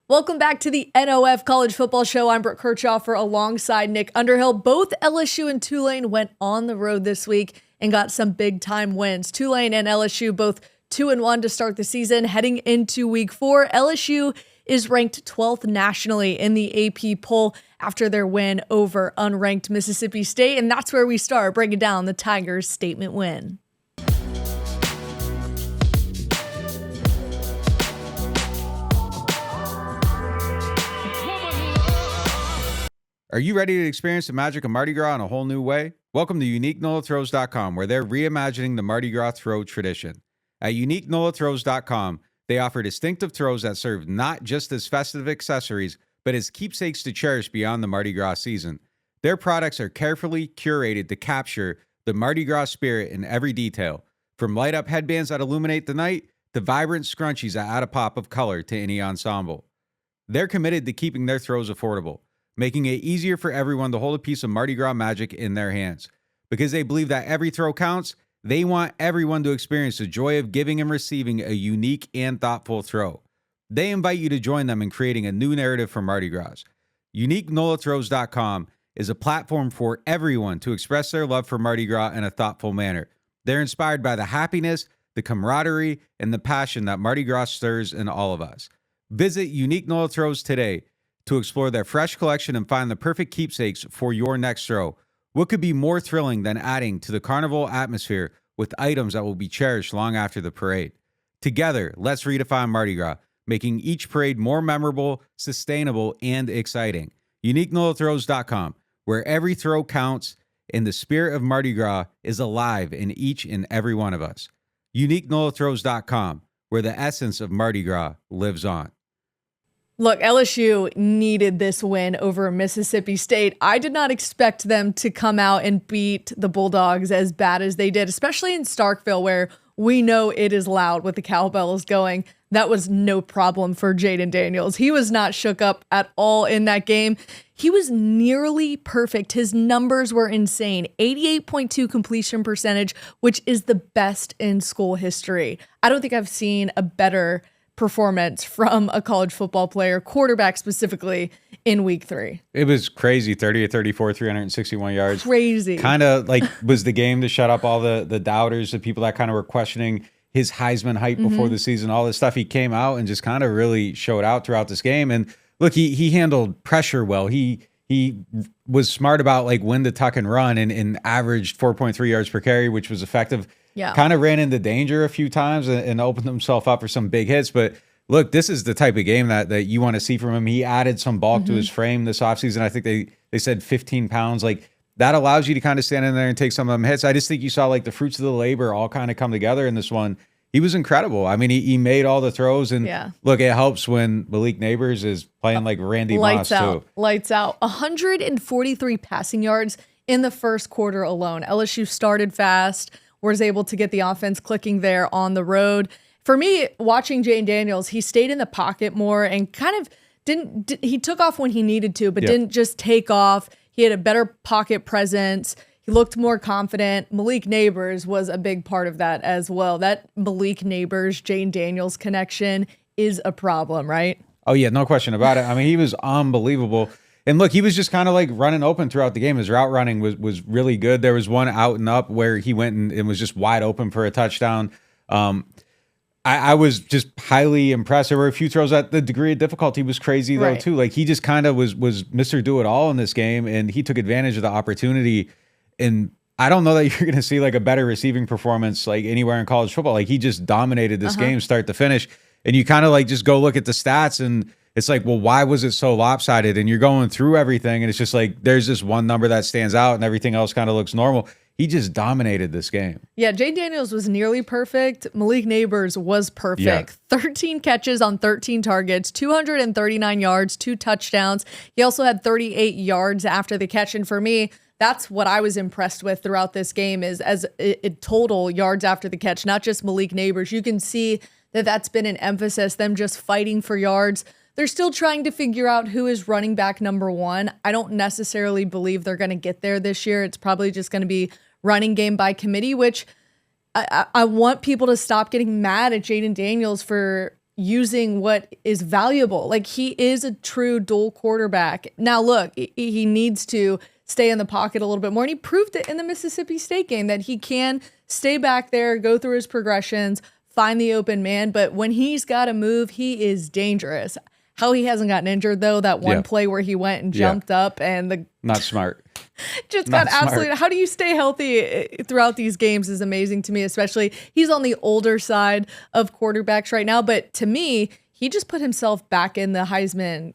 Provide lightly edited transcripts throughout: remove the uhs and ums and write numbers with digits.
Welcome back to the NOF College Football Show. I'm Brooke Kirchhoffer alongside Nick Underhill. Both LSU and Tulane went on the road this week and got some big-time wins. Tulane and LSU both 2-1 to start the season. Heading into week 4, LSU is ranked 12th nationally in the AP poll after their win over unranked Mississippi State. And that's where we start breaking down the Tigers' statement win. Are you ready to experience the magic of Mardi Gras in a whole new way? Welcome to UniqueNOLAthrows.com, where they're reimagining the Mardi Gras throw tradition. At UniqueNOLAthrows.com, they offer distinctive throws that serve not just as festive accessories, but as keepsakes to cherish beyond the Mardi Gras season. Their products are carefully curated to capture the Mardi Gras spirit in every detail, from light-up headbands that illuminate the night to vibrant scrunchies that add a pop of color to any ensemble. They're committed to keeping their throws affordable, making it easier for everyone to hold a piece of Mardi Gras magic in their hands. Because they believe that every throw counts, they want everyone to experience the joy of giving and receiving a unique and thoughtful throw. They invite you to join them in creating a new narrative for Mardi Gras. UniqueNOLAthrows.com is a platform for everyone to express their love for Mardi Gras in a thoughtful manner. They're inspired by the happiness, the camaraderie, and the passion that Mardi Gras stirs in all of us. Visit UniqueNOLAthrows today to explore their fresh collection and find the perfect keepsakes for your next throw. What could be more thrilling than adding to the carnival atmosphere with items that will be cherished long after the parade? Together, let's redefine Mardi Gras, making each parade more memorable, sustainable, and exciting. UniqueNOLAthrows.com, where every throw counts and the spirit of Mardi Gras is alive in each and every one of us. UniqueNOLAthrows.com, where the essence of Mardi Gras lives on. Look, LSU needed this win over Mississippi State. I did not expect them to come out and beat the Bulldogs as bad as they did, especially in Starkville, where we know it is loud with the cowbells going. That was no problem for Jaden Daniels. He was not shook up at all in that game. He was nearly perfect. His numbers were insane. 88.2 completion percentage, which is the best in school history. I don't think I've seen a better performance from a college football player, quarterback specifically, in week 3. It was crazy. 30 of 34, 361 yards. Crazy. Kind of like was the game to shut up all the doubters, the people that kind of were questioning his Heisman hype before the season, all this stuff. He came out and just kind of really showed out throughout this game. And look, he handled pressure well. He was smart about like when to tuck and run and averaged 4.3 yards per carry, which was effective. Yeah. Kind of ran into danger a few times and opened himself up for some big hits. But look, this is the type of game that you want to see from him. He added some bulk to his frame this offseason. I think they said 15 pounds. Like that allows you to kind of stand in there and take some of them hits. I just think you saw like the fruits of the labor all kind of come together in this one. He was incredible. I mean, he made all the throws. And look, it helps when Malik Neighbors is playing like Randy Moss too. Lights out. 143 passing yards in the first quarter alone. LSU started fast, was able to get the offense clicking there on the road. For me, watching Jaden Daniels, he stayed in the pocket more and kind of he took off when he needed to, but didn't just take off. He had a better pocket presence. He looked more confident. Malik Neighbors was a big part of that as well. That Malik Neighbors, Jaden Daniels connection is a problem, right? Oh, yeah, no question about it. I mean, he was unbelievable. And look, he was just kind of like running open throughout the game. His route running was really good. There was one out and up where he went and was just wide open for a touchdown. I was just highly impressed. There were a few throws at the degree of difficulty was crazy though too. Like he just kind of was Mr. Do-It-All in this game, and he took advantage of the opportunity. And I don't know that you're going to see like a better receiving performance like anywhere in college football. Like he just dominated this game start to finish. And you kind of like just go look at the stats and it's like, well, why was it so lopsided? And you're going through everything, and it's just like there's this one number that stands out, and everything else kind of looks normal. He just dominated this game. Yeah, Jaden Daniels was nearly perfect. Malik Neighbors was perfect. 13 catches on 13 targets, 239 yards, 2 touchdowns. He also had 38 yards after the catch. And for me, that's what I was impressed with throughout this game is as it total yards after the catch, not just Malik Neighbors. You can see that that's been an emphasis, them just fighting for yards. They're still trying to figure out who is running back number 1. I don't necessarily believe they're going to get there this year. It's probably just going to be running game by committee, which I want people to stop getting mad at Jaden Daniels for using what is valuable. Like, he is a true dual quarterback. Now, look, he needs to stay in the pocket a little bit more. And he proved it in the Mississippi State game that he can stay back there, go through his progressions, find the open man. But when he's got to move, he is dangerous. How he hasn't gotten injured, though, that one play where he went and jumped up and not smart. Just got absolutely. How do you stay healthy throughout these games is amazing to me, especially he's on the older side of quarterbacks right now. But to me, he just put himself back in the Heisman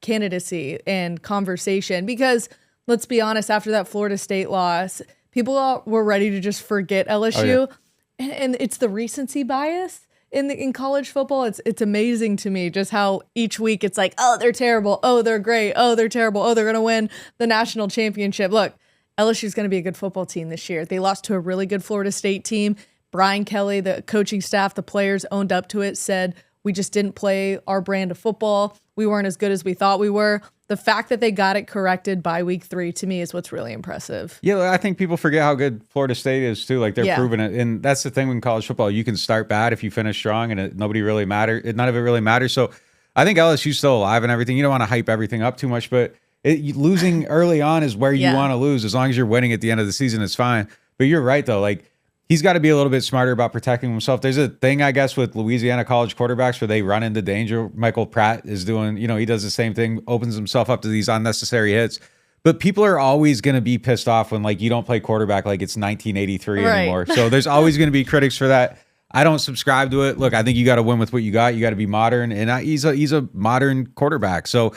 candidacy and conversation because let's be honest, after that Florida State loss, people were ready to just forget LSU. Oh, yeah. And it's the recency bias in college football. It's amazing to me just how each week it's like, oh, they're terrible. Oh, they're great. Oh, they're terrible. Oh, they're going to win the national championship. Look, LSU's going to be a good football team this year. They lost to a really good Florida State team. Brian Kelly, the coaching staff, the players owned up to it, said, we just didn't play our brand of football. We weren't as good as we thought we were. The fact that they got it corrected by week 3 to me is what's really impressive. Yeah, I think people forget how good Florida State is too. Like they're proving it, and that's the thing with college football. You can start bad if you finish strong, and none of it really matters. So I think LSU's still alive and everything. You don't want to hype everything up too much, but losing early on is where you want to lose. As long as you're winning at the end of the season, it's fine. But you're right though, like. He's got to be a little bit smarter about protecting himself. There's a thing, I guess, with Louisiana college quarterbacks where they run into danger. Michael Pratt is doing, he does the same thing, opens himself up to these unnecessary hits. But people are always going to be pissed off when, like, you don't play quarterback like it's 1983 anymore. So there's always going to be critics for that. I don't subscribe to it. Look, I think you got to win with what you got. You got to be modern. And he's a modern quarterback. So,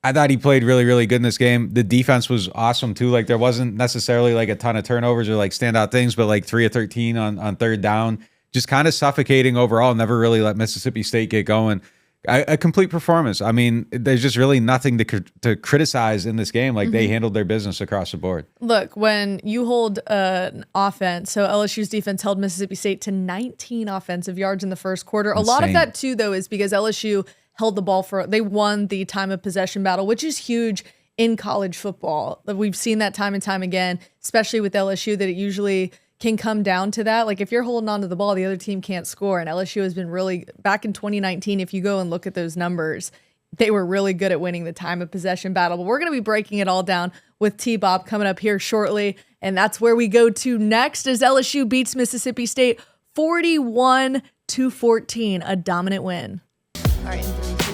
I thought he played really, really good in this game. The defense was awesome too. Like there wasn't necessarily like a ton of turnovers or like standout things, but like 3 of 13 on third down, just kind of suffocating overall. Never really let Mississippi State get going. A complete performance. I mean, there's just really nothing to criticize in this game. Like they handled their business across the board. Look, when you hold an offense, so LSU's defense held Mississippi State to 19 offensive yards in the first quarter. Insane. A lot of that too, though, is because LSU held the ball they won the time of possession battle, which is huge in college football. We've seen that time and time again, especially with LSU, that it usually can come down to that. Like if you're holding on to the ball, the other team can't score. And LSU has been really, back in 2019, if you go and look at those numbers, they were really good at winning the time of possession battle. But we're going to be breaking it all down with T-Bob coming up here shortly. And that's where we go to next as LSU beats Mississippi State 41-14, a dominant win. All right, in 3, 2.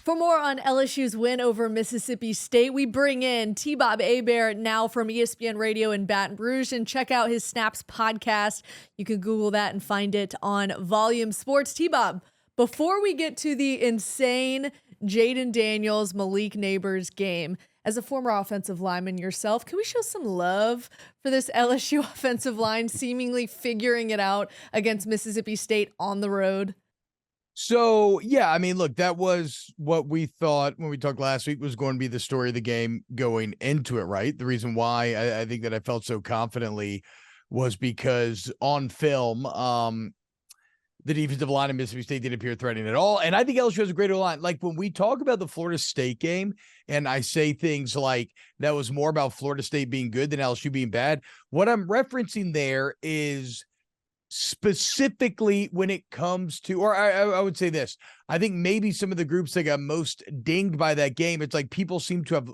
For more on LSU's win over Mississippi State, we bring in T-Bob Hebert now from ESPN Radio in Baton Rouge, and check out his Snaps podcast. You can Google that and find it on Volume Sports. T-Bob, before we get to the insane Jaden Daniels, Malik Neighbors game, as a former offensive lineman yourself, can we show some love for this LSU offensive line seemingly figuring it out against Mississippi State on the road? So, yeah, I mean, look, that was what we thought when we talked last week was going to be the story of the game going into it, right? The reason why I think that I felt so confidently was because on film, the defensive line of Mississippi State didn't appear threatening at all. And I think LSU has a greater line. Like when we talk about the Florida State game and I say things like that was more about Florida State being good than LSU being bad, what I'm referencing there is specifically when it comes to, or I would say this, I think maybe some of the groups that got most dinged by that game, it's like people seem to have,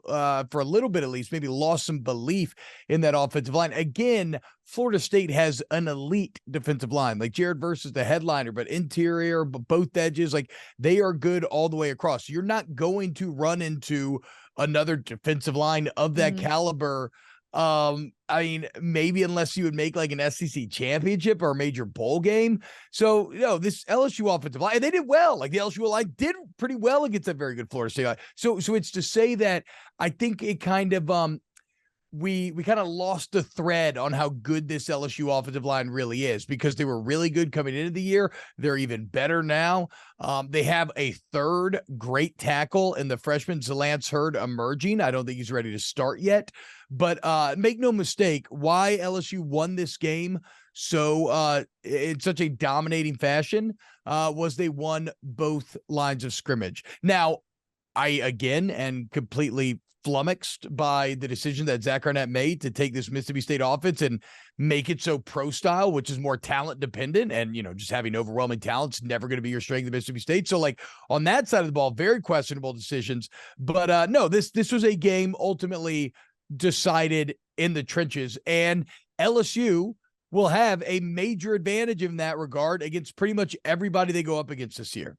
for a little bit at least, maybe lost some belief in that offensive line. Again, Florida State has an elite defensive line. Like Jared Verse the headliner, but interior, but both edges, like they are good all the way across. You're not going to run into another defensive line of that caliber. I mean, maybe unless you would make like an SEC championship or a major bowl game. So, this LSU offensive line, they did well. Like the LSU line did pretty well against that very good Florida State line. So it's to say that I think it kind of, we kind of lost the thread on how good this LSU offensive line really is because they were really good coming into the year. They're even better now. They have a third great tackle in the freshman Zalance Hurd emerging. I don't think he's ready to start yet, but make no mistake, why LSU won this game so in such a dominating fashion was they won both lines of scrimmage. Now, I again and completely flummoxed by the decision that Zach Arnett made to take this Mississippi State offense and make it so pro style, which is more talent dependent. And, just having overwhelming talent's never going to be your strength at Mississippi State. So like on that side of the ball, very questionable decisions. But no, this was a game ultimately decided in the trenches, and LSU will have a major advantage in that regard against pretty much everybody they go up against this year.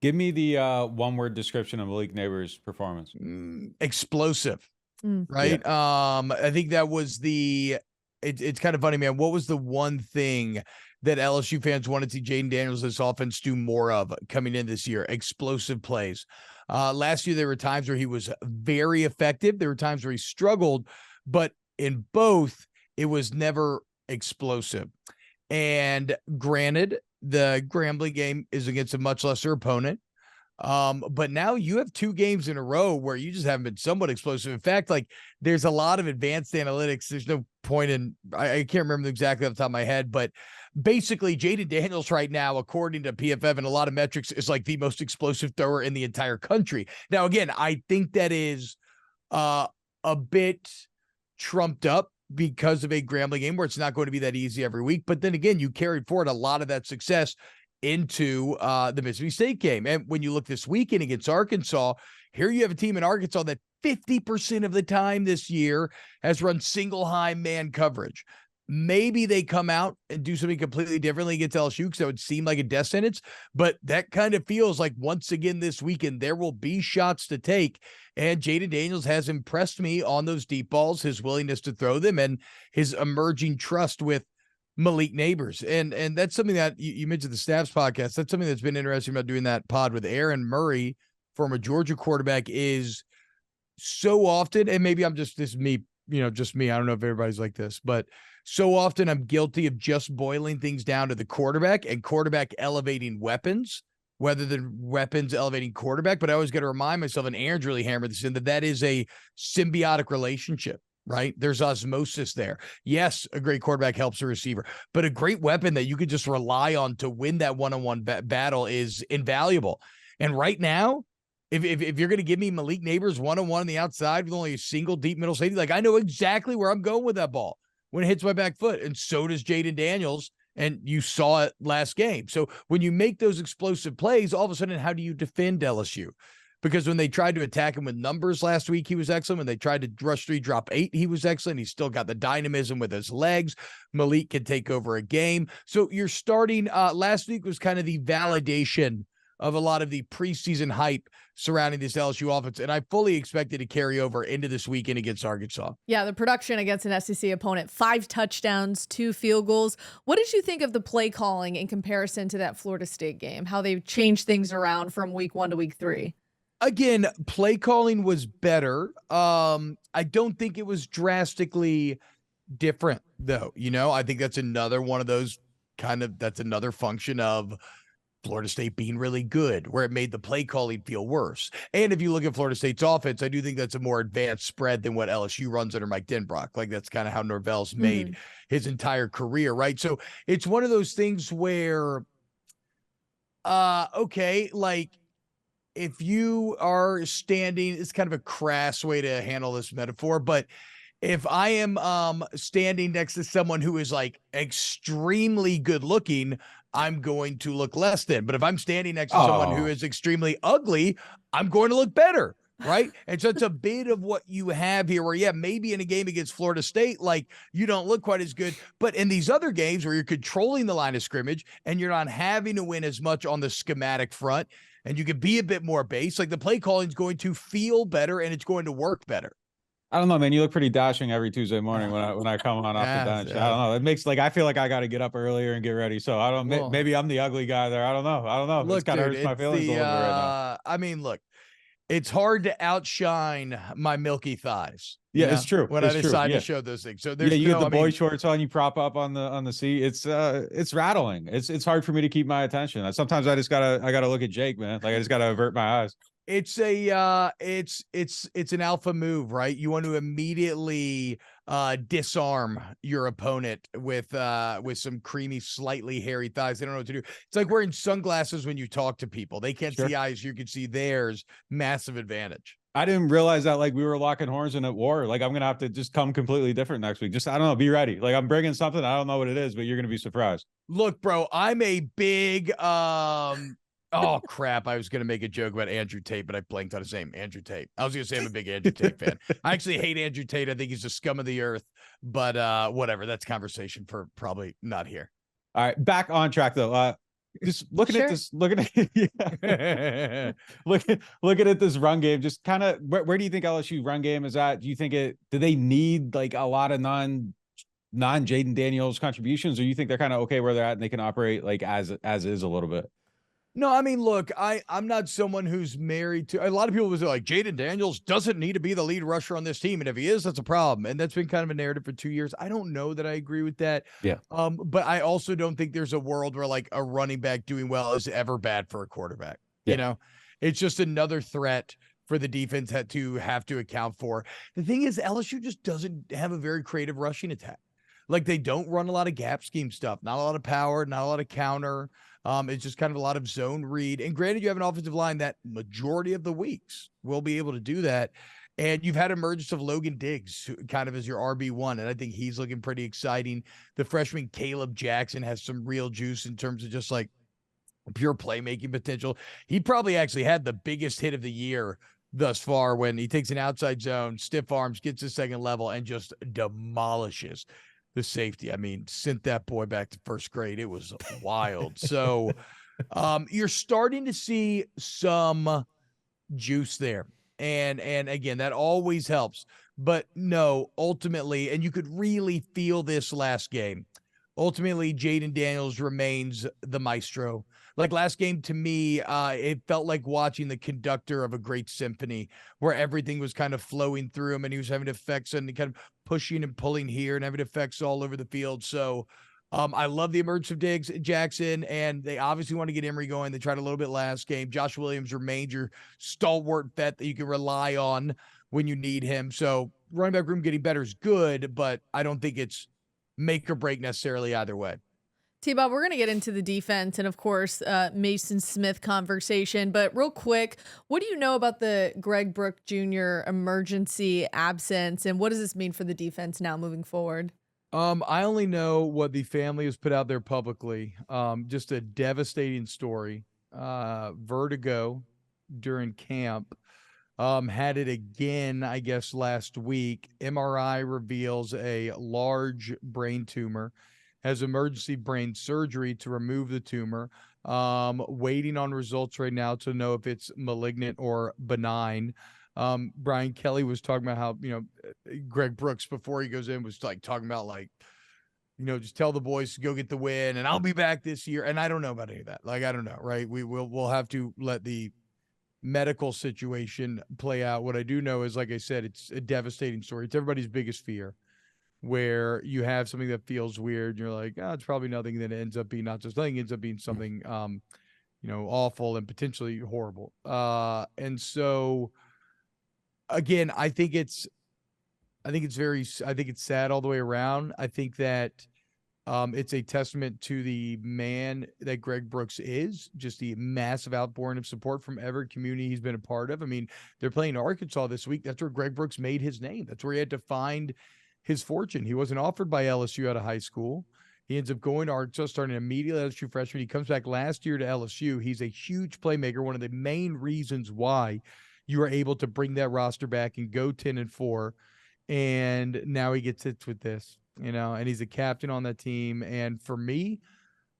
Give me the one-word description of Malik Neighbors' performance. Explosive, right? Yeah. I think that was it's kind of funny, man. What was the one thing that LSU fans wanted to see Jaden Daniels' this offense do more of coming in this year? Explosive plays. Last year, there were times where he was very effective. There were times where he struggled, but in both, it was never explosive. And granted, the Grambling game is against a much lesser opponent. But now you have 2 games in a row where you just haven't been somewhat explosive. In fact, like there's a lot of advanced analytics. There's no point in, I can't remember exactly off the top of my head, but basically Jaden Daniels right now, according to PFF and a lot of metrics, is like the most explosive thrower in the entire country. Now, again, I think that is a bit trumped up because of a Grambling game where it's not going to be that easy every week. But then again, you carried forward a lot of that success into the Mississippi State game. And when you look this weekend against Arkansas, here you have a team in Arkansas that 50% of the time this year has run single high man coverage. Maybe they come out and do something completely differently against LSU because that would seem like a death sentence. But that kind of feels like once again this weekend, there will be shots to take. And Jaden Daniels has impressed me on those deep balls, his willingness to throw them, and his emerging trust with Malik Neighbors. And that's something that you mentioned the Snaps podcast. That's something that's been interesting about doing that pod with Aaron Murray, former Georgia quarterback, is so often, and maybe I'm just me. I don't know if everybody's like this, but so often I'm guilty of just boiling things down to the quarterback and quarterback elevating weapons, rather than weapons elevating quarterback. But I always got to remind myself, and Aaron's really hammered this in, that is a symbiotic relationship, right? There's osmosis there. Yes, a great quarterback helps a receiver, but a great weapon that you could just rely on to win that one-on-one battle is invaluable. And right now, if you're going to give me Malik Neighbors one-on-one on the outside with only a single deep middle safety, like I know exactly where I'm going with that ball when it hits my back foot. And so does Jaden Daniels. And you saw it last game. So when you make those explosive plays, all of a sudden, how do you defend LSU? Because when they tried to attack him with numbers last week, he was excellent. When they tried to rush 3, drop 8, he was excellent. He's still got the dynamism with his legs. Malik can take over a game. So you're starting, last week was kind of the validation of a lot of the preseason hype surrounding this LSU offense, and I fully expect it to carry over into this weekend against Arkansas. Yeah, the production against an SEC opponent, 5 touchdowns, 2 field goals. What did you think of the play calling in comparison to that Florida State game, how they've changed things around from week 1 to week 3? Again, play calling was better. I don't think it was drastically different, though. I think that's another one of those that's another function of Florida State being really good, where it made the play calling feel worse. And if you look at Florida State's offense, I do think that's a more advanced spread than what LSU runs under Mike Denbrock. Like that's kind of how Norvell's made his entire career, right? So it's one of those things where, okay, like if you are standing, it's kind of a crass way to handle this metaphor, but if I am standing next to someone who is like extremely good looking, I'm going to look less than. But if I'm standing next to someone who is extremely ugly, I'm going to look better, right? And so it's a bit of what you have here where, yeah, maybe in a game against Florida State, like you don't look quite as good. But in these other games where you're controlling the line of scrimmage and you're not having to win as much on the schematic front and you can be a bit more base, like the play calling is going to feel better and it's going to work better. I don't know, man. You look pretty dashing every Tuesday morning when I come on off the bench. I don't know. It makes I feel like I got to get up earlier and get ready. So I don't. Maybe I'm the ugly guy there. I don't know. Look, it's kind of hurts my feelings a little bit right now. I mean, look, it's hard to outshine my milky thighs. Yeah, it's true. When I decide to show those things. So there's you get the boy shorts on, you prop up on the seat. It's rattling. It's hard for me to keep my attention. Sometimes I gotta look at Jake, man. Like I just gotta avert my eyes. It's it's an alpha move, right? You want to immediately disarm your opponent with some creamy, slightly hairy thighs. They don't know what to do. It's like wearing sunglasses when you talk to people. They can't see eyes, you can see theirs. Massive advantage. I didn't realize that like we were locking horns and at war. Like I'm gonna have to just come completely different next week. Just I don't know, be ready. Like I'm bringing something. I don't know what it is, but you're gonna be surprised. Look, bro, I'm a big oh crap. I was gonna make a joke about Andrew Tate, but I blanked on his name. Andrew Tate. I was gonna say I'm a big Andrew Tate fan. I actually hate Andrew Tate. I think he's the scum of the earth, but whatever. That's conversation for probably not here. All right, back on track though. Just looking at this, looking at this run game, just kind of where do you think LSU run game is at? Do you think do they need like a lot of non Jaden Daniels contributions, or you think they're kind of okay where they're at and they can operate like as is a little bit? No, I mean, look, I'm not someone who's married to a lot of people who say like Jaden Daniels doesn't need to be the lead rusher on this team. And if he is, that's a problem. And that's been kind of a narrative for 2 years. I don't know that I agree with that. Yeah. But I also don't think there's a world where like a running back doing well is ever bad for a quarterback. Yeah. You know, it's just another threat for the defense to have to account for. The thing is, LSU just doesn't have a very creative rushing attack. Like they don't run a lot of gap scheme stuff, not a lot of power, not a lot of counter. It's just kind of a lot of zone read. And granted, you have an offensive line that majority of the weeks will be able to do that. And you've had emergence of Logan Diggs, who kind of as your RB1. And I think he's looking pretty exciting. The freshman Caleb Jackson has some real juice in terms of just like pure playmaking potential. He probably actually had the biggest hit of the year thus far when he takes an outside zone, stiff arms, gets to second level, and just demolishes the safety. I mean, sent that boy back to first grade. It was wild. So you're starting to see some juice there. And again, that always helps. But no, ultimately, and you could really feel this last game. Ultimately, Jaden Daniels remains the maestro. Like last game, to me, it felt like watching the conductor of a great symphony where everything was kind of flowing through him and he was having effects and kind of pushing and pulling here and having effects all over the field. So I love the emergence of Diggs and Jackson, and they obviously want to get Emory going. They tried a little bit last game. Josh Williams remains your stalwart vet that you can rely on when you need him. So running back room getting better is good, but I don't think it's make or break necessarily either way. T-Bob, we're going to get into the defense and, of course, Mason Smith conversation. But real quick, what do you know about the Greg Brooks Jr. emergency absence, and what does this mean for the defense now moving forward? I only know what the family has put out there publicly. Just a devastating story. Vertigo during camp. Had it again, I guess, last week. MRI reveals a large brain tumor, has emergency brain surgery to remove the tumor. Waiting on results right now to know if it's malignant or benign. Brian Kelly was talking about how, Greg Brooks, before he goes in, was like talking about like, just tell the boys to go get the win and I'll be back this year. And I don't know about any of that. Like, I don't know. Right. We'll have to let the medical situation play out. What I do know is, like I said, it's a devastating story. It's everybody's biggest fear, where you have something that feels weird. You're like, it's probably nothing. Then it ends up being not just nothing, it ends up being something, awful and potentially horrible. And so again, I think it's sad all the way around. I think that it's a testament to the man that Greg Brooks is, just the massive outpouring of support from every community he's been a part of. I mean, they're playing Arkansas this week. That's where Greg Brooks made his name. That's where he had to find his fortune. He wasn't offered by LSU out of high school. He ends up going to Arkansas, starting immediately as a freshman. He comes back last year to LSU. He's a huge playmaker. One of the main reasons why you are able to bring that roster back and go 10-4. And now he gets hit with this, and he's a captain on that team. And for me,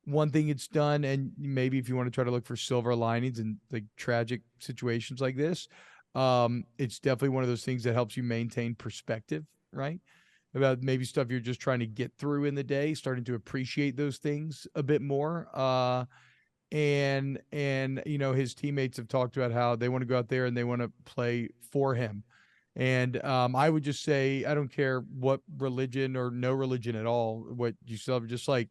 one thing it's done, and maybe if you want to try to look for silver linings in like tragic situations like this, it's definitely one of those things that helps you maintain perspective, right? About maybe stuff you're just trying to get through in the day, starting to appreciate those things a bit more. And his teammates have talked about how they want to go out there and they want to play for him. And I would just say, I don't care what religion or no religion at all, what you still have, just like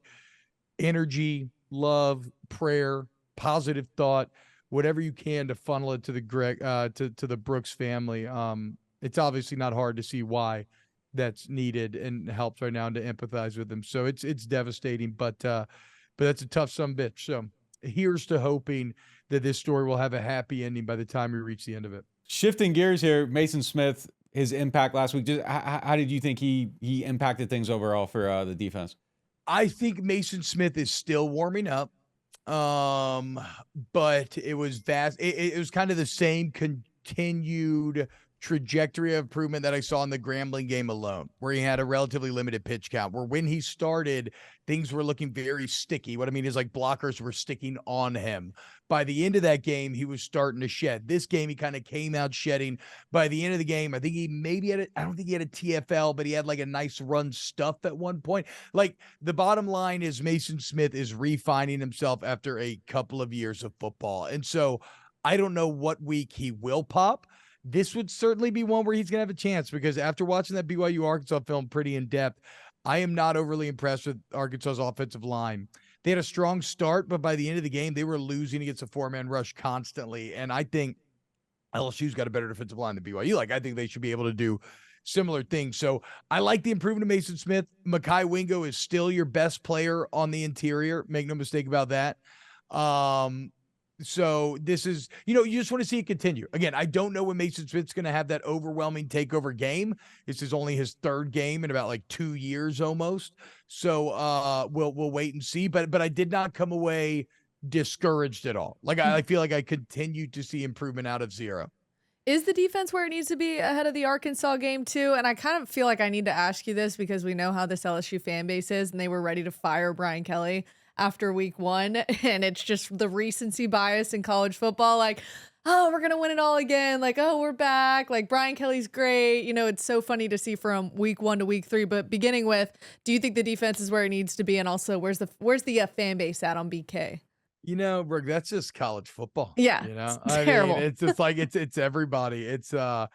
energy, love, prayer, positive thought, whatever you can to funnel it to the to the Brooks family. It's obviously not hard to see why that's needed and helps right now, and to empathize with them. So it's devastating, but that's a tough son of a bitch. So here's to hoping that this story will have a happy ending by the time we reach the end of it. Shifting gears here, Mason Smith, his impact last week. Just how did you think he impacted things overall for the defense? I think Mason Smith is still warming up. But it was vast. It was kind of the same continued trajectory of improvement that I saw in the Grambling game alone, where he had a relatively limited pitch count, where when he started, things were looking very sticky. What I mean is like blockers were sticking on him. By the end of that game, he was starting to shed. This game, he kind of came out shedding. By the end of the game, I think he maybe had I don't think he had a TFL, but he had like a nice run stuff at one point. Like the bottom line is Mason Smith is refining himself after a couple of years of football. And so I don't know what week he will pop. This would certainly be one where he's going to have a chance, because after watching that BYU Arkansas film pretty in depth, I am not overly impressed with Arkansas's offensive line. They had a strong start, but by the end of the game, they were losing against a four-man rush constantly. And I think LSU's got a better defensive line than BYU. Like, I think they should be able to do similar things. So I like the improvement of Mason Smith. Mekhi Wingo is still your best player on the interior. Make no mistake about that. So this is, you just want to see it continue. Again, I don't know when Mason Smith's going to have that overwhelming takeover game. This is only his third game in about like 2 years almost. So we'll wait and see. But I did not come away discouraged at all. Like I feel like I continue to see improvement out of zero. Is the defense where it needs to be ahead of the Arkansas game too? And I kind of feel like I need to ask you this because we know how this LSU fan base is, and they were ready to fire Brian Kelly after week 1. And it's just the recency bias in college football. Like, oh, we're going to win it all again. Like, oh, we're back. Like, Brian Kelly's great. It's so funny to see from week 1 to week 3, but beginning with, do you think the defense is where it needs to be? And also where's the fan base at on BK? Brooke, that's just college football. Yeah. It's terrible. It's just like, it's everybody. It's Alabama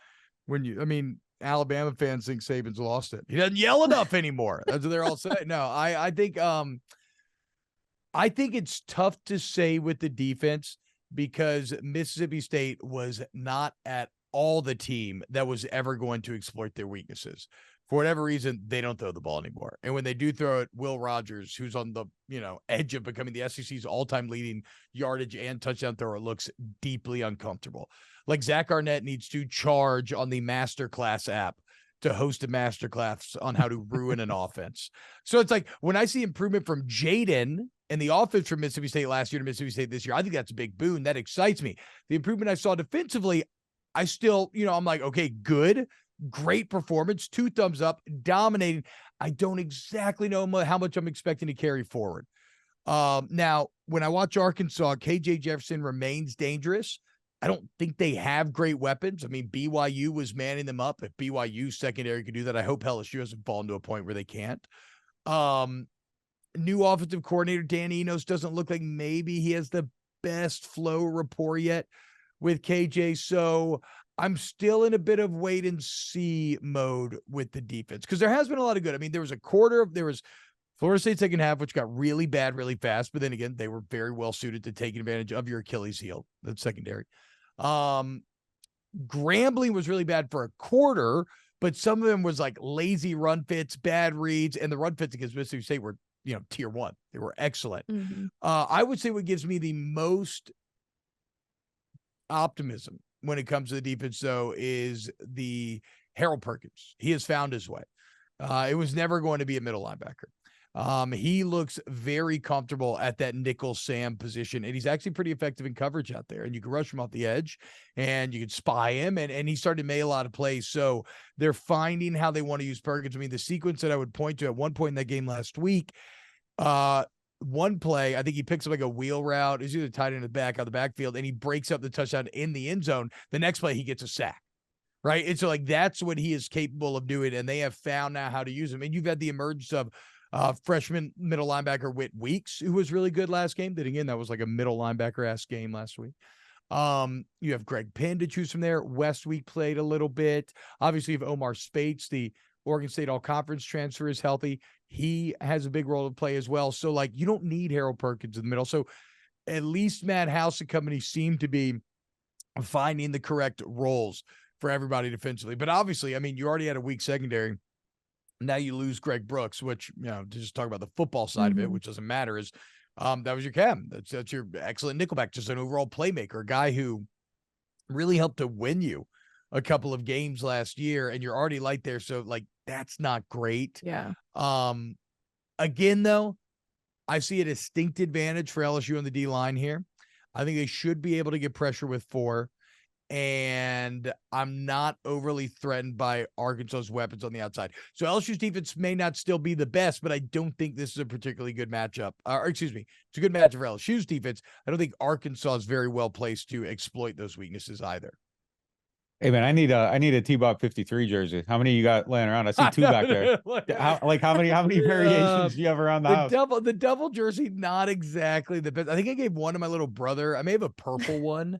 fans think Saban's lost it. He doesn't yell enough anymore. That's what they're all saying. No, I think it's tough to say with the defense, because Mississippi State was not at all the team that was ever going to exploit their weaknesses. For whatever reason, they don't throw the ball anymore. And when they do throw it, Will Rogers, who's on the edge of becoming the SEC's all-time leading yardage and touchdown thrower, looks deeply uncomfortable. Like Zach Arnett needs to charge on the Masterclass app to host a masterclass on how to ruin an offense. So it's like when I see improvement from Jaden and the offense from Mississippi State last year to Mississippi State this year, I think that's a big boon. That excites me. The improvement I saw defensively, I still, I'm like, okay, good, great performance, 2 thumbs up, dominating. I don't exactly know how much I'm expecting to carry forward. Now, when I watch Arkansas, KJ Jefferson remains dangerous. I don't think they have great weapons. I mean, BYU was manning them up. If BYU secondary could do that, I hope LSU hasn't fallen to a point where they can't. New offensive coordinator Dan Enos doesn't look like maybe he has the best flow rapport yet with KJ. So I'm still in a bit of wait and see mode with the defense, because there has been a lot of good. I mean, there was Florida State second half, which got really bad really fast, but then again, they were very well suited to taking advantage of your Achilles heel, the secondary. Grambling was really bad for a quarter, but some of them was like lazy run fits, bad reads, and the run fits against Mississippi State were, tier 1. They were excellent. Mm-hmm. I would say what gives me the most optimism when it comes to the defense, though, is the Harold Perkins. He has found his way. It was never going to be a middle linebacker. He looks very comfortable at that nickel Sam position, and he's actually pretty effective in coverage out there. And you can rush him off the edge, and you can spy him, and he started to make a lot of plays. So they're finding how they want to use Perkins. I mean, the sequence that I would point to at one point in that game last week, one play, I think he picks up like a wheel route. He's either tied in the back out of the backfield, and he breaks up the touchdown in the end zone. The next play, he gets a sack. Right. And so like, that's what he is capable of doing. And they have found now how to use him. And you've had the emergence of freshman middle linebacker Whit Weeks, who was really good last game. Then again, that was like a middle linebacker-ass game last week. You have Greg Penn to choose from there. Westweek played a little bit. Obviously, you have Omar Spates, the Oregon State all-conference transfer, is healthy. He has a big role to play as well. So, like, you don't need Harold Perkins in the middle. So, at least Matt House and company seem to be finding the correct roles for everybody defensively. But obviously, I mean, you already had a weak secondary. Now you lose Greg Brooks, which, to just talk about the football side of it, which doesn't matter, is that was your cam. That's your excellent nickelback, just an overall playmaker, a guy who really helped to win you a couple of games last year, and you're already light there. So like, that's not great. Yeah. Again, though, I see a distinct advantage for LSU on the D line here. I think they should be able to get pressure with 4. And I'm not overly threatened by Arkansas's weapons on the outside. So LSU's defense may not still be the best, but I don't think this is a particularly good matchup. Excuse me, it's a good matchup for LSU's defense. I don't think Arkansas is very well placed to exploit those weaknesses either. Hey man, I need a T-Bob 53 jersey. How many you got laying around? I see 2 back there. How many variations do you have around the house? The double jersey, not exactly the best. I think I gave one to my little brother. I may have a purple one.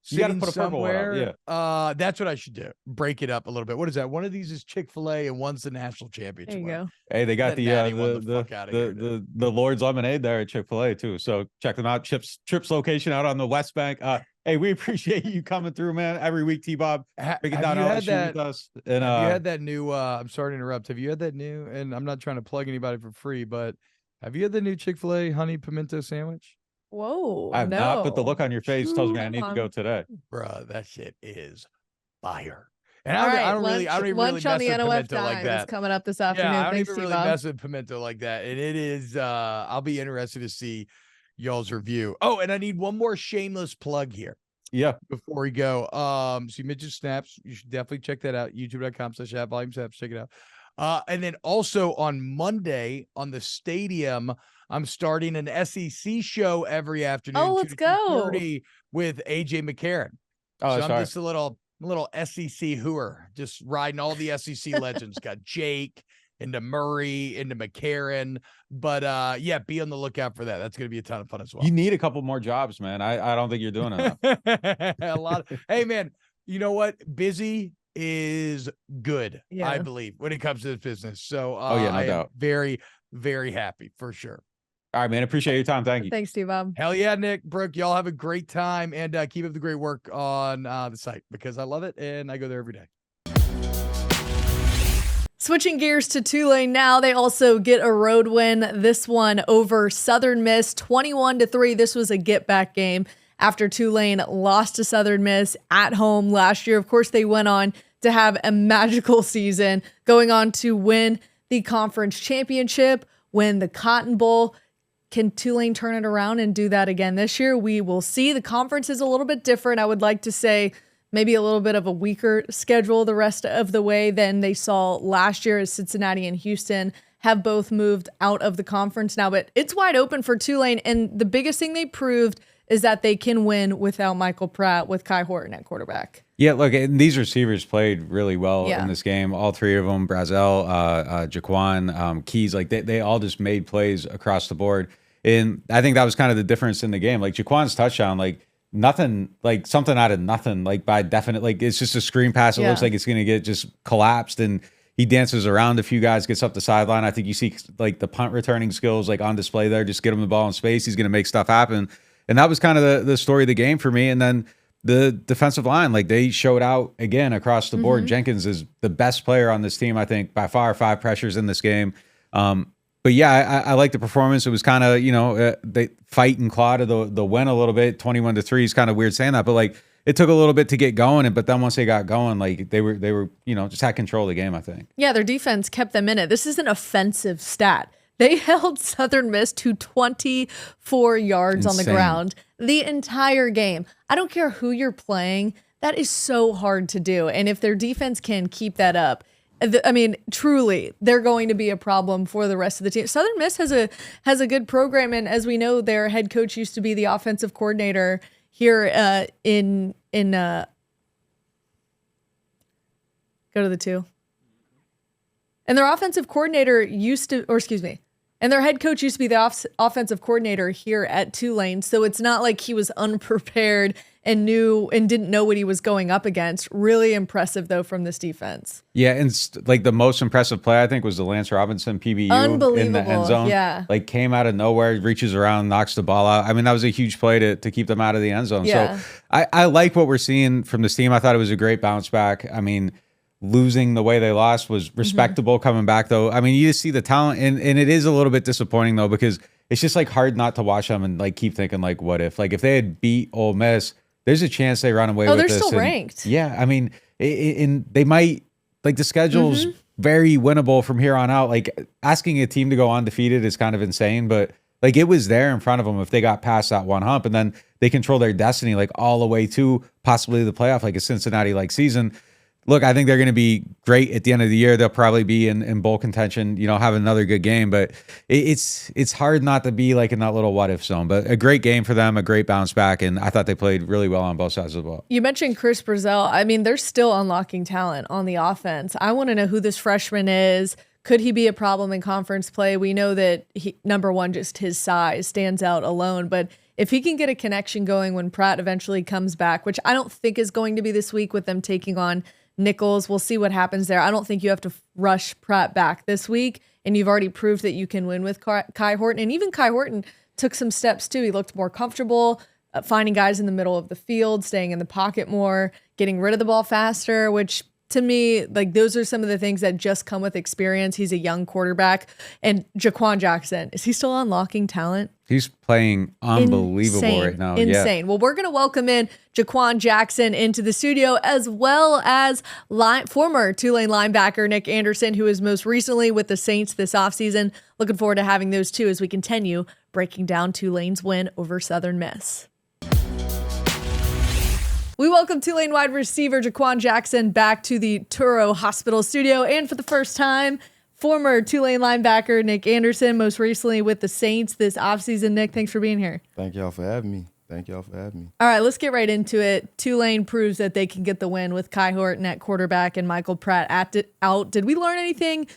You got to put a purple one up, yeah. That's what I should do. Break it up a little bit. What is that? One of these is Chick-fil-A and one's the national championship. There you go. Hey, they got the Lord's Lemonade there at Chick-fil-A too. So check them out. Trips location out on the West Bank. Hey, we appreciate you coming through, man. Every week, T-Bob, breaking down LSU with us. And have you had that new? I'm sorry to interrupt. Have you had that new? And I'm not trying to plug anybody for free, but have you had the new Chick-fil-A honey pimento sandwich? Whoa, I have not, but the look on your face tells me I need to go today. Bruh, that shit is fire. And I don't even really mess with pimento like that. Is coming up this afternoon. Yeah, I don't Thanks, even really T-Bob. mess with pimento like that. And it is, I'll be interested to see y'all's review. Oh, and I need one more shameless plug here. Yeah. Before we go. So you mentioned snaps. You should definitely check that out. YouTube.com/@volume snaps. Check it out. And then also on Monday on the Stadium, I'm starting an SEC show every afternoon. Oh, let's go. With AJ McCarron. Oh, so I'm just a little SEC hooer, just riding all the SEC legends. Got Jake into Murray, into McCarron. But yeah, be on the lookout for that. That's going to be a ton of fun as well. You need a couple more jobs, man. I don't think you're doing enough. A lot. Hey, man, you know what? Busy is good, Yeah. I believe, when it comes to this business. So no I am doubt. very, very happy for sure. All right, man. Appreciate your time. Thank you. Thanks, T-Bob. Hell yeah, Nick, Brooke, y'all have a great time and keep up the great work on the site because I love it and I go there every day. Switching gears to Tulane now, they also get a road win. This one over Southern Miss, 21-3. This was a get-back game after Tulane lost to Southern Miss at home last year. Of course, they went on to have a magical season, going on to win the conference championship, win the Cotton Bowl. Can Tulane turn it around and do that again this year? We will see. The conference is a little bit different. I would like to say maybe a little bit of a weaker schedule the rest of the way than they saw last year, as Cincinnati and Houston have both moved out of the conference now. But it's wide open for Tulane. And the biggest thing they proved is that they can win without Michael Pratt with Kai Horton at quarterback. Yeah, look, and these receivers played really well in this game. All 3 of them, Brazel, Jaquan, Keys, like they all just made plays across the board. And I think that was kind of the difference in the game. Like Jaquan's touchdown, like nothing, like something out of nothing, like by definite, like it's just a screen pass. It looks like it's going to get just collapsed, and he dances around a few guys, gets up the sideline. I think you see like the punt returning skills like on display there. Just get him the ball in space. He's going to make stuff happen. And that was kind of the story of the game for me. And then the defensive line, like they showed out again across the board. Jenkins is the best player on this team, I think, by far. 5 pressures in this game. But yeah, I like the performance. It was kind of, they fight and claw to the win a little bit. 21-3 is kind of weird saying that, but like it took a little bit to get going. But then once they got going, like they were, just had control of the game, I think. Yeah, their defense kept them in it. This is an offensive stat. They held Southern Miss to 24 yards on the ground the entire game. I don't care who you're playing. That is so hard to do. And if their defense can keep that up, I mean, truly, they're going to be a problem for the rest of the team. Southern Miss has a good program, and as we know, their head coach used to be the offensive coordinator here in go to the 2. And their offensive coordinator and their head coach used to be the offensive coordinator here at Tulane. So it's not like he was unprepared and didn't know what he was going up against. Really impressive, though, from this defense. Yeah, and like the most impressive play, I think, was the Lance Robinson PBU in the end zone. Yeah. Like came out of nowhere, reaches around, knocks the ball out. I mean, that was a huge play to keep them out of the end zone. Yeah. So I like what we're seeing from this team. I thought it was a great bounce back. I mean, losing the way they lost was respectable. Coming back, though, I mean, you just see the talent, and it is a little bit disappointing, though, because it's just like hard not to watch them and like keep thinking like, what if? Like if they had beat Ole Miss, there's a chance they run away Oh, with they're this. still And, ranked. yeah, I mean, and they might, like, the schedule's very winnable from here on out. Like, asking a team to go undefeated is kind of insane, but like, it was there in front of them if they got past that one hump, and then they control their destiny, like, all the way to possibly the playoff, like a Cincinnati like season. Look, I think they're going to be great at the end of the year. They'll probably be in bowl contention, have another good game, but it's hard not to be like in that little what if zone. But a great game for them, a great bounce back, and I thought they played really well on both sides of the ball. You mentioned Chris Brazell. I mean, they're still unlocking talent on the offense. I want to know who this freshman is. Could he be a problem in conference play? We know that number one, just his size stands out alone, but if he can get a connection going when Pratt eventually comes back, which I don't think is going to be this week with them taking on Nichols, we'll see what happens there. I don't think you have to rush Pratt back this week, and you've already proved that you can win with Kai Horton. And even Kai Horton took some steps too. He looked more comfortable, finding guys in the middle of the field, staying in the pocket more, getting rid of the ball faster, which to me, like, those are some of the things that just come with experience. He's a young quarterback. And Jaquan Jackson, is he still unlocking talent? He's playing unbelievable right now. Insane. Yeah. Well, we're going to welcome in Jha'Quan Jackson into the studio, as well as former Tulane linebacker Nick Anderson, who is most recently with the Saints this offseason. Looking forward to having those two as we continue breaking down Tulane's win over Southern Miss. We welcome Tulane wide receiver Jha'Quan Jackson back to the Turo Hospital studio, and for the first time, former Tulane linebacker Nick Anderson, most recently with the Saints this offseason. Nick, thanks for being here. Thank y'all for having me. All right, let's get right into it. Tulane proves that they can get the win with Kai Horton at quarterback and Michael Pratt out. Did we learn anything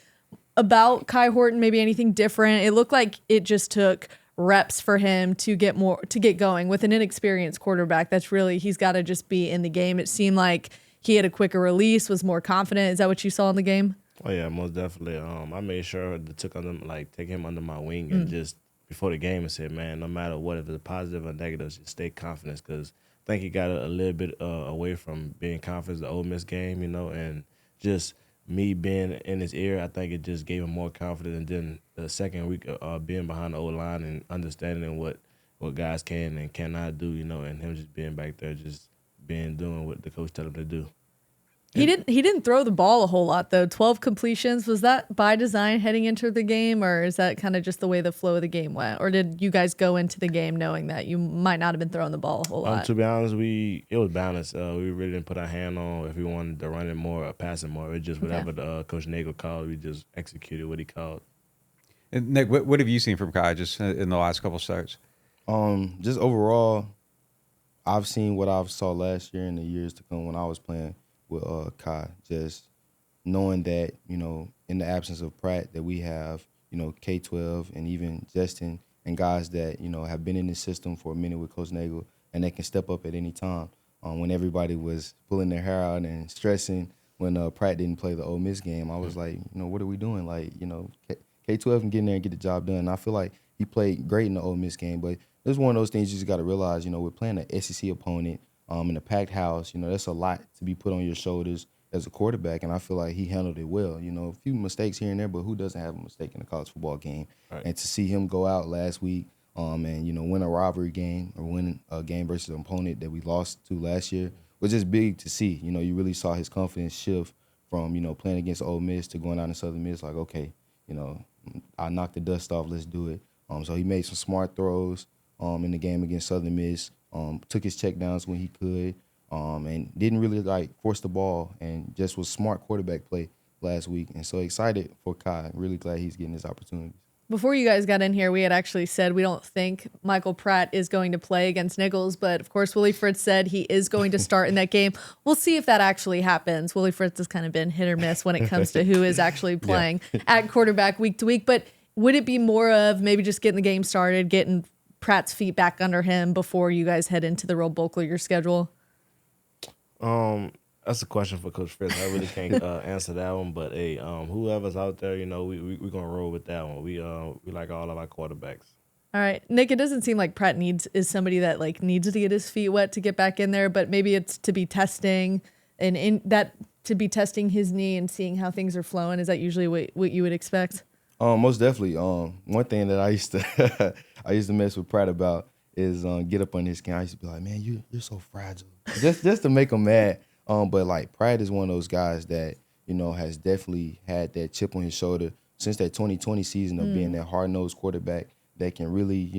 about Kai Horton, maybe anything different? It looked like it just took reps for him to get going with an inexperienced quarterback. He's got to just be in the game. It seemed like he had a quicker release, was more confident. Is that what you saw in the game? Oh yeah, most definitely. I made sure to take him under my wing and just before the game and said, man, no matter what, if it's positive or negative, just stay confident, because I think he got a little bit away from being confident the Ole Miss game, and just me being in his ear, I think it just gave him more confidence. And then the second week being behind the O-line and understanding what guys can and cannot do, and him just being back there, just doing what the coach told him to do. He didn't throw the ball a whole lot, though. 12 completions. Was that by design heading into the game, or is that kind of just the way the flow of the game went? Or did you guys go into the game knowing that you might not have been throwing the ball a whole lot? To be honest, it was balanced. We really didn't put our hand on if we wanted to run it more or pass it more. It just whatever Coach Nagel called, we just executed what he called. And Nick, what have you seen from Kai just in the last couple starts? Just overall, I've seen what I saw last year and the years to come when I was playing with Kai. Just knowing that, in the absence of Pratt, that we have, K-12 and even Justin and guys that, have been in the system for a minute with Coach Nagel, and they can step up at any time. When everybody was pulling their hair out and stressing when Pratt didn't play the Ole Miss game, I was like, what are we doing? Like, K-12 can get in there and get the job done. And I feel like he played great in the Ole Miss game, but it's one of those things you just got to realize, we're playing an SEC opponent in a packed house. That's a lot to be put on your shoulders as a quarterback, and I feel like he handled it well. A few mistakes here and there, but who doesn't have a mistake in a college football game? Right. And to see him go out last week and, win a rivalry game or win a game versus an opponent that we lost to last year was just big to see. You really saw his confidence shift from, playing against Ole Miss to going out in Southern Miss, like, okay, I knocked the dust off, let's do it. So he made some smart throws in the game against Southern Miss, took his checkdowns when he could, and didn't really force the ball, and just was smart quarterback play last week. And so excited for Kai. Really glad he's getting his opportunities. Before you guys got in here, we had actually said we don't think Michael Pratt is going to play against Nichols, but of course Willie Fritz said he is going to start in that game. We'll see if that actually happens. Willie Fritz has kind of been hit or miss when it comes to who is actually playing at quarterback week to week, but would it be more of maybe just getting the game started, getting Pratt's feet back under him before you guys head into the real bulk of your schedule? That's a question for Coach Fritz. I really can't answer that one. But hey, whoever's out there, we're gonna roll with that one. We like all of our quarterbacks. All right, Nick. It doesn't seem like Pratt is somebody that needs to get his feet wet to get back in there. But maybe it's to be testing to be testing his knee and seeing how things are flowing. Is that usually what you would expect? Most definitely. One thing that I used to mess with Pratt about get up on his skin. I used to be like, man, you're so fragile. Just to make him mad. But like Pratt is one of those guys that, has definitely had that chip on his shoulder since that 2020 season of being that hard-nosed quarterback that can really,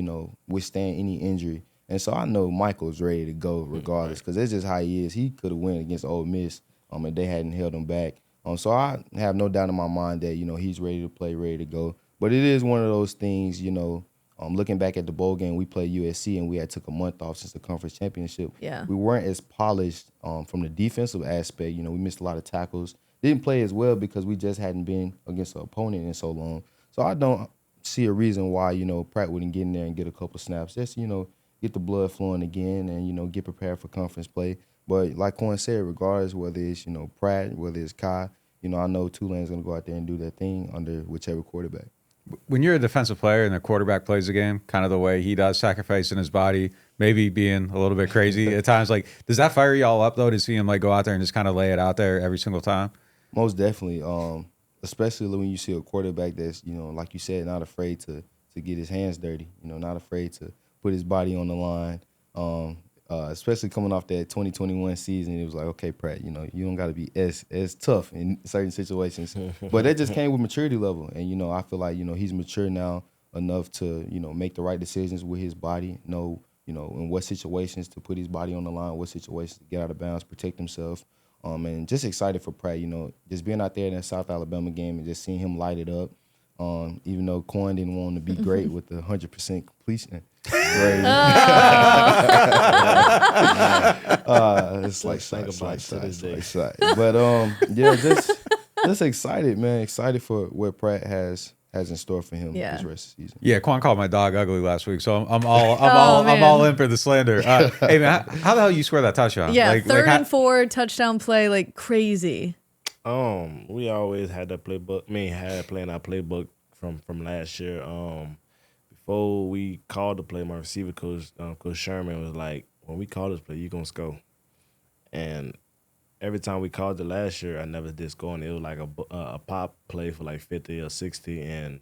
withstand any injury. And so I know Michael's ready to go regardless, because that's just how he is. He could have won against Ole Miss if they hadn't held him back. So I have no doubt in my mind that, he's ready to play, ready to go. But it is one of those things, looking back at the bowl game, we played USC and we had took a month off since the conference championship. Yeah. We weren't as polished from the defensive aspect. We missed a lot of tackles. Didn't play as well because we just hadn't been against an opponent in so long. So I don't see a reason why, Pratt wouldn't get in there and get a couple snaps. Just, get the blood flowing again and, get prepared for conference play. But like Quan said, regardless whether it's, Pratt, whether it's Kai, I know Tulane's going to go out there and do their thing under whichever quarterback. When you're a defensive player and the quarterback plays the game, kind of the way he does, sacrificing his body, maybe being a little bit crazy at times, like, does that fire y'all up, though, to see him, like, go out there and just kind of lay it out there every single time? Most definitely, especially when you see a quarterback that's, like you said, not afraid to get his hands dirty, not afraid to put his body on the line, especially coming off that 2021 season. It was like, okay, Pratt, you don't got to be as tough in certain situations. But that just came with maturity level. And, I feel like, he's mature now enough to, make the right decisions with his body, know, in what situations to put his body on the line, what situations to get out of bounds, protect himself. And just excited for Pratt, just being out there in that South Alabama game and just seeing him light it up. Even though Quan didn't want him to be great with the 100% completion. It's like shot. But yeah, just excited, man. Excited for what Pratt has in store for him this rest of the season. Yeah, Quan called my dog ugly last week, so I'm all in for the slander. Hey man, how the hell you swear that touchdown? Yeah, third and 4 touchdown play, like crazy. We always had that playbook. Had playing our playbook from last year. Before we called the play, my receiver coach, Coach Sherman, was like, "When we call this play, you gonna score." And every time we called it last year, I never did score, and it was like a pop play for like 50 or 60. And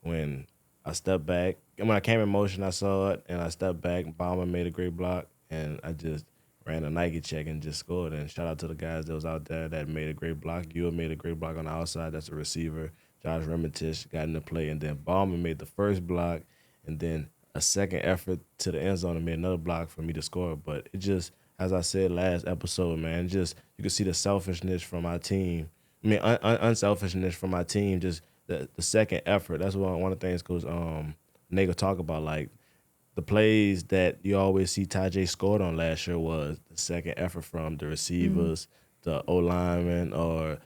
when I stepped back, and when I came in motion, I saw it, and I stepped back. Bauman made a great block, and I just ran a Nike check and just scored. And shout out to the guys that was out there that made a great block. You made a great block on the outside. That's a receiver. Josh Remitish got in the play, and then Bauman made the first block, and then a second effort to the end zone and made another block for me to score. But it just, as I said last episode, man, just you can see the selfishness from our team. Unselfishness from our team. Just the second effort. That's one of the things Coach Nagel talk about. Like the plays that you always see Tajay scored on last year was the second effort from the receivers, the O linemen, or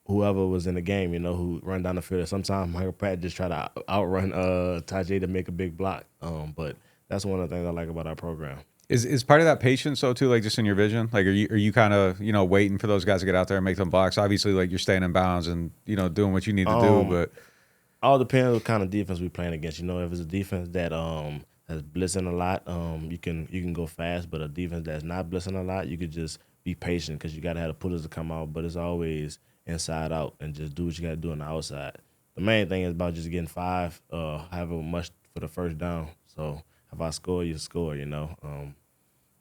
whoever was in the game, who run down the field. Sometimes Michael Pratt just try to outrun Tajay to make a big block. But that's one of the things I like about our program. Is part of that patience though too, like just in your vision? Like are you kind of, waiting for those guys to get out there and make them blocks? Obviously, like you're staying in bounds and, doing what you need to do, but all depends on what kind of defense we're playing against. If it's a defense that that's blitzing a lot, you can go fast, but a defense that's not blitzing a lot, you could just be patient because you gotta have the pullers to come out, but it's always inside out and just do what you got to do on the outside. The main thing is about just getting 5, however much for the first down. So if I score, you score,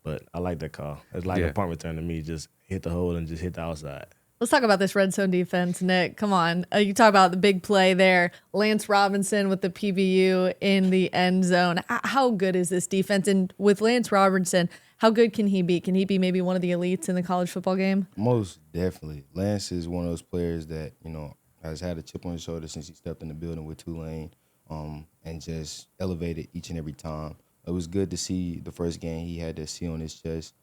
But I like that call. It's like a punt return to me. Just hit the hole and just hit the outside. Let's talk about this red zone defense, Nick. Come on. You talk about the big play there. Lance Robinson with the PBU in the end zone. How good is this defense? And with Lance Robinson, how good can he be? Can he be maybe one of the elites in the college football game? Most definitely. Lance is one of those players that, has had a chip on his shoulder since he stepped in the building with Tulane and just elevated each and every time. It was good to see the first game he had that C on his chest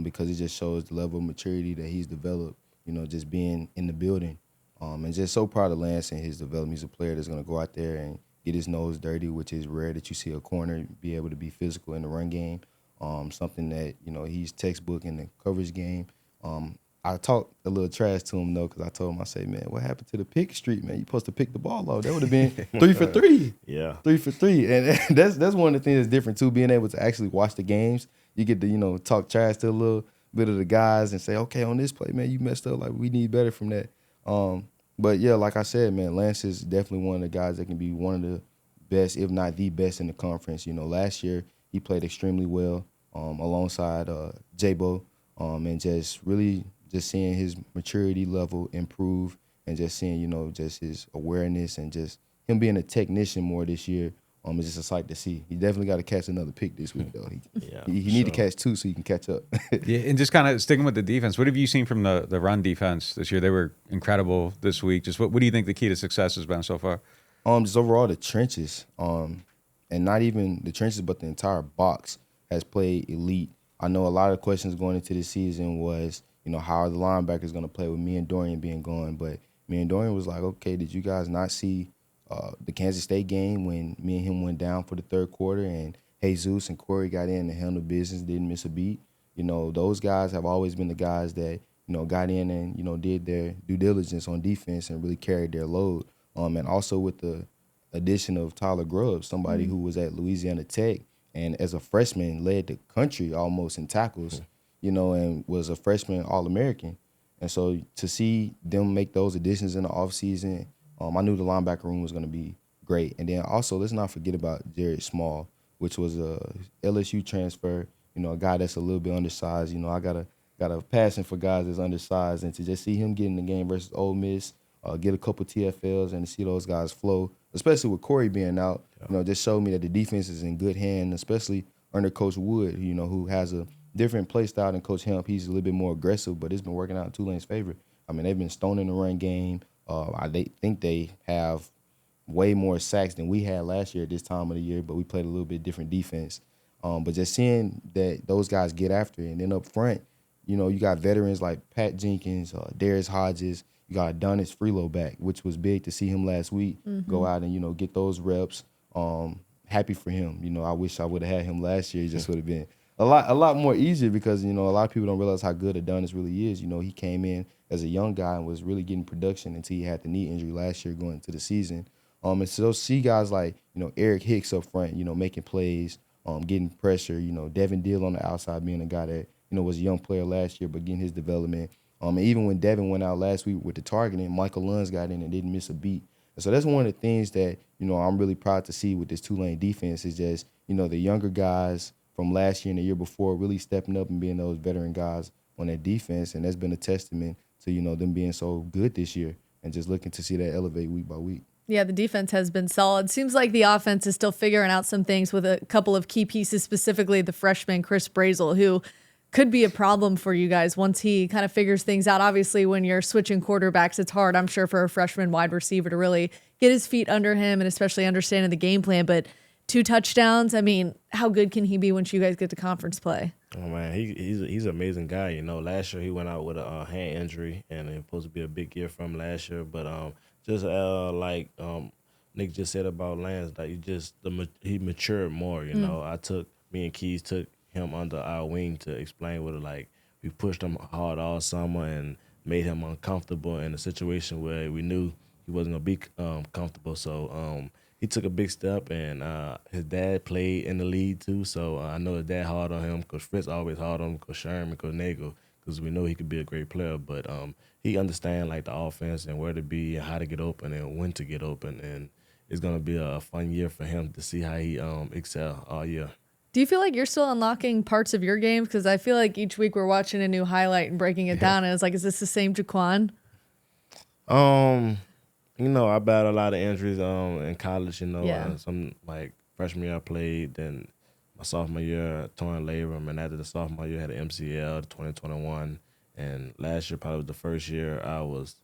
because it just shows the level of maturity that he's developed, just being in the building. And just so proud of Lance and his development. He's a player that's going to go out there and get his nose dirty, which is rare that you see a corner be able to be physical in the run game. Something that, he's textbook in the coverage game. I talked a little trash to him, though, because I told him, I say, man, what happened to the pick streak, man? You supposed to pick the ball off. That would have been 3 for 3. Yeah. 3 for 3. And that's one of the things that's different, too, being able to actually watch the games. You get to, talk trash to a little bit of the guys and say, okay, on this play, man, you messed up. Like, we need better from that. But, yeah, like I said, man, Lance is definitely one of the guys that can be one of the best, if not the best in the conference. Last year he played extremely well alongside Jabo, and just really just seeing his maturity level improve and just seeing, just his awareness and just him being a technician more this year is just a sight to see. He definitely got to catch another pick this week, though. He need to catch 2 so he can catch up. Yeah, and just kind of sticking with the defense, what have you seen from the run defense this year? They were incredible this week. Just what do you think the key to success has been so far? Just overall the trenches, and not even the trenches, but the entire box has played elite. I know a lot of questions going into the season was, how are the linebackers going to play with me and Dorian being gone? But me and Dorian was like, okay, did you guys not see the Kansas State game when me and him went down for the third quarter and Jesus and Corey got in and handled business, didn't miss a beat? Those guys have always been the guys that, got in and, did their due diligence on defense and really carried their load. And also with the addition of Tyler Grubbs, somebody who was at Louisiana Tech and as a freshman led the country almost in tackles, and was a freshman All-American. And so to see them make those additions in the offseason, I knew the linebacker room was going to be great. And then also, let's not forget about Jared Small, which was a LSU transfer, a guy that's a little bit undersized. I got a passion for guys that's undersized, and to just see him get in the game versus Ole Miss, get a couple TFLs, and to see those guys flow, especially with Corey being out, just showed me that the defense is in good hand, especially under Coach Wood, who has a different play style than Coach Hemp. He's a little bit more aggressive, but it's been working out in Tulane's favor. I mean, they've been stoning the run game. I think they have way more sacks than we had last year at this time of the year, but we played a little bit different defense. But just seeing that those guys get after it, and then up front, you got veterans like Pat Jenkins, Darius Hodges, you got Adonis Freelo back, which was big to see him last week go out and, get those reps. Happy for him. I wish I would have had him last year. It just would have been a lot more easier because, a lot of people don't realize how good Adonis really is. He came in as a young guy and was really getting production until he had the knee injury last year going into the season. And so see guys like, Eric Hicks up front, making plays, getting pressure, Devin Deal on the outside being a guy that, was a young player last year but getting his development. And even when Devin went out last week with the targeting, Michael Lunds got in and didn't miss a beat. And so that's one of the things that, I'm really proud to see with this Tulane defense is just, the younger guys from last year and the year before really stepping up and being those veteran guys on that defense. And that's been a testament to, them being so good this year and just looking to see that elevate week by week. Yeah, the defense has been solid. Seems like the offense is still figuring out some things with a couple of key pieces, specifically the freshman Chris Brazel, who could be a problem for you guys once he kind of figures things out. Obviously, when you're switching quarterbacks, it's hard, I'm sure, for a freshman wide receiver to really get his feet under him and especially understanding the game plan. But 2 touchdowns, I mean, how good can he be once you guys get to conference play? Oh, man, he's an amazing guy. Last year he went out with a hand injury, and it was supposed to be a big year from him last year. But just like Nick just said about Lance, like he matured more. Me and Keys took him under our wing to explain what we pushed him hard all summer and made him uncomfortable in a situation where we knew he wasn't gonna be comfortable. So he took a big step, and his dad played in the league too. So I know his dad hard on him. Coach Fritz always hard on him. Coach Sherman, Coach Nagel, because we know he could be a great player. But he understands the offense and where to be and how to get open and when to get open. And it's gonna be a fun year for him to see how he excel all year. Do you feel like you're still unlocking parts of your games? Because I feel like each week we're watching a new highlight and breaking it down, and it's like, is this the same Jaquan? I battled a lot of injuries in college. Some freshman year I played, then my sophomore year torn labrum, and after the sophomore year I had an MCL, 2021, and last year probably was the first year I was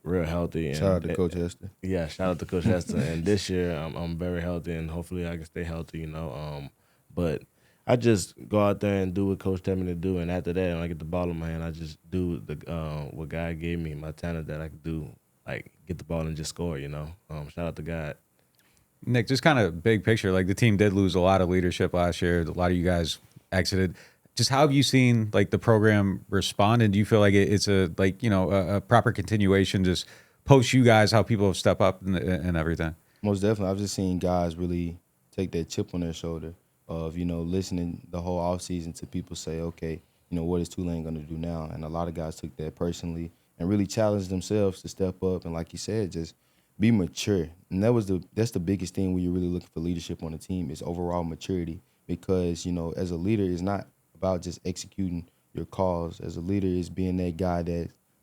real healthy. And shout out to Coach Hester. Yeah, shout out to Coach Hester. And this year I'm very healthy, and hopefully I can stay healthy. But I just go out there and do what Coach tell me to do, and after that, when I get the ball in my hand, I just do what God gave me, my talent that I could do, like get the ball and just score. Shout out to God. Nick, just kind of big picture, the team did lose a lot of leadership last year. A lot of you guys exited. Just how have you seen the program respond, and do you feel like it's a proper continuation, just post you guys, how people have stepped up and everything? Most definitely. I've just seen guys really take that chip on their shoulder of, listening the whole offseason to people say, okay, what is Tulane going to do now? And a lot of guys took that personally and really challenged themselves to step up and, like you said, just be mature. And that's the biggest thing when you're really looking for leadership on a team is overall maturity. Because, as a leader, it's not about just executing your calls. As a leader, is being that guy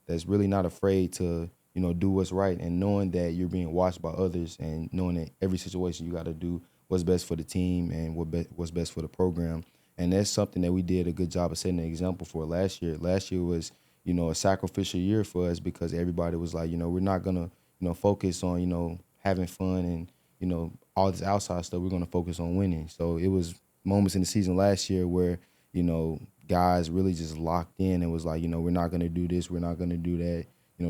that's really not afraid to, do what's right, and knowing that you're being watched by others, and knowing that every situation you got to do what's best for the team and what's best for the program. And that's something that we did a good job of setting an example for last year. Last year was, a sacrificial year for us because everybody was like, we're not going to, focus on, having fun and, all this outside stuff. We're going to focus on winning. So it was moments in the season last year where, guys really just locked in and was like, we're not going to do this, we're not going to do that.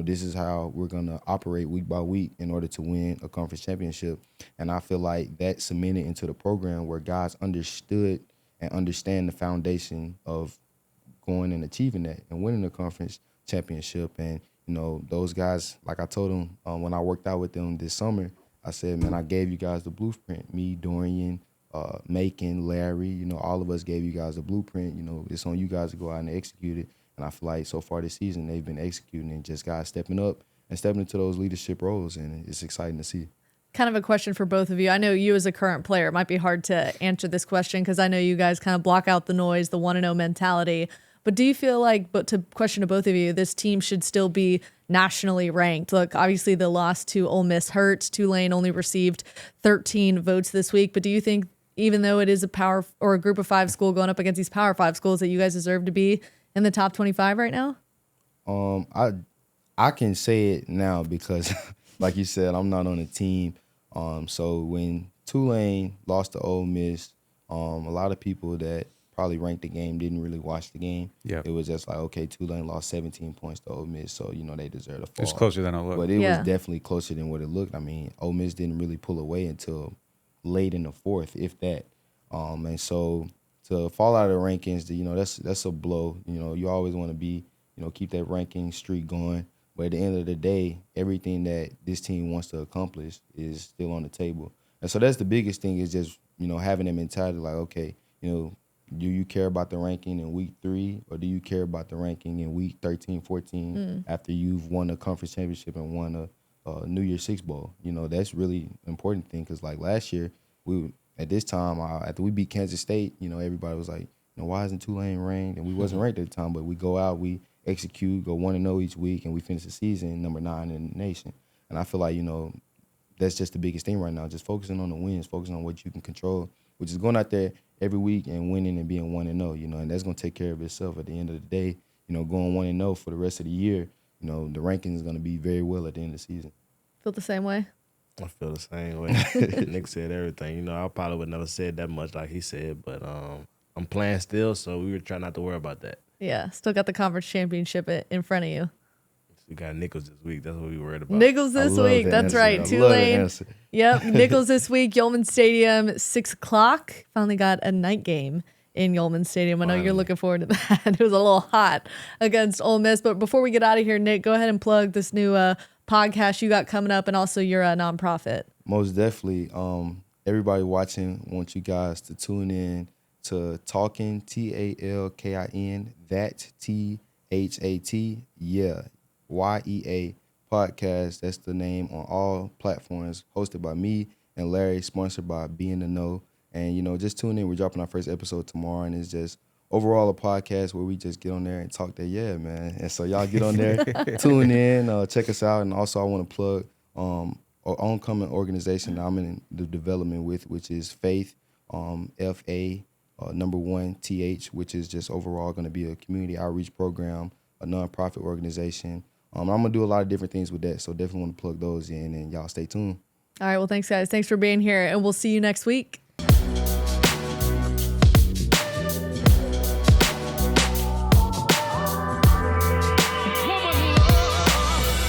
This is how we're going to operate week by week in order to win a conference championship. And I feel like that cemented into the program where guys understood and understand the foundation of going and achieving that and winning the conference championship. And, those guys, like I told them when I worked out with them this summer, I said, man, I gave you guys the blueprint. Me, Dorian, Macon, Larry, all of us gave you guys a blueprint. It's on you guys to go out and execute it. And I feel like so far this season, they've been executing and just guys stepping up and stepping into those leadership roles. And it's exciting to see. Kind of a question for both of you. I know you as a current player, it might be hard to answer this question because I know you guys kind of block out the noise, the 1-0 mentality. But do you feel like, but to question to both of you, this team should still be nationally ranked? Look, obviously the loss to Ole Miss hurts. Tulane only received 13 votes this week. But do you think, even though it is a power or a group of 5 school going up against these power 5 schools, that you guys deserve to be in the top 25 right now? I can say it now because, like you said, I'm not on the team. So when Tulane lost to Ole Miss, a lot of people that probably ranked the game didn't really watch the game. Yeah, it was just like, okay, Tulane lost 17 points to Ole Miss, so they deserve a fall. It's closer than it looked. But it was definitely closer than what it looked. I mean, Ole Miss didn't really pull away until late in the fourth, if that. And so to fall out of the rankings, that's a blow. You always want to be, keep that ranking streak going. But at the end of the day, everything that this team wants to accomplish is still on the table. And so that's the biggest thing is just, having that mentality like, okay, do you care about the ranking in week 3 or do you care about the ranking in week 13, 14 after you've won a conference championship and won a New Year's Six Bowl? That's really important thing because like last year, at this time, after we beat Kansas State, everybody was like, why isn't Tulane ranked? And we wasn't ranked at the time, but we go out, we execute, go 1-0 each week, and we finish the season number 9 in the nation. And I feel like, that's just the biggest thing right now, just focusing on the wins, focusing on what you can control, which is going out there every week and winning and being 1-0, and that's going to take care of itself at the end of the day. Going 1-0 for the rest of the year, the ranking is going to be very well at the end of the season. Feel the same way? I feel the same way. Nick said everything. I probably would never said that much like he said, but I'm playing still, so we were trying not to worry about that. Yeah, still got the conference championship in front of you. We got Nichols this week. That's what we worried about. Nichols this week. That's right. Tulane. Yep. Nichols this week. Yeoman Stadium, 6 o'clock. Finally got a night game in Yeoman Stadium. I know you're looking forward to that. It was a little hot against Ole Miss. But before we get out of here, Nick, go ahead and plug this new podcast you got coming up and also your nonprofit. Most definitely. Everybody watching, I want you guys to tune in to Talking, TALKIN, that THAT, yeah, YEA podcast. That's the name on all platforms, hosted by me and Larry, sponsored by Be in the Know. And, just tune in. We're dropping our first episode tomorrow, and it's just overall a podcast where we just get on there and talk that, yeah, man. And so y'all get on there, tune in, check us out. And also I want to plug an oncoming organization that I'm in the development with, which is Faith, FA, number 1, TH, which is just overall going to be a community outreach program, a nonprofit organization. I'm going to do a lot of different things with that, so definitely want to plug those in, and y'all stay tuned. All right, well, thanks, guys. Thanks for being here, and we'll see you next week.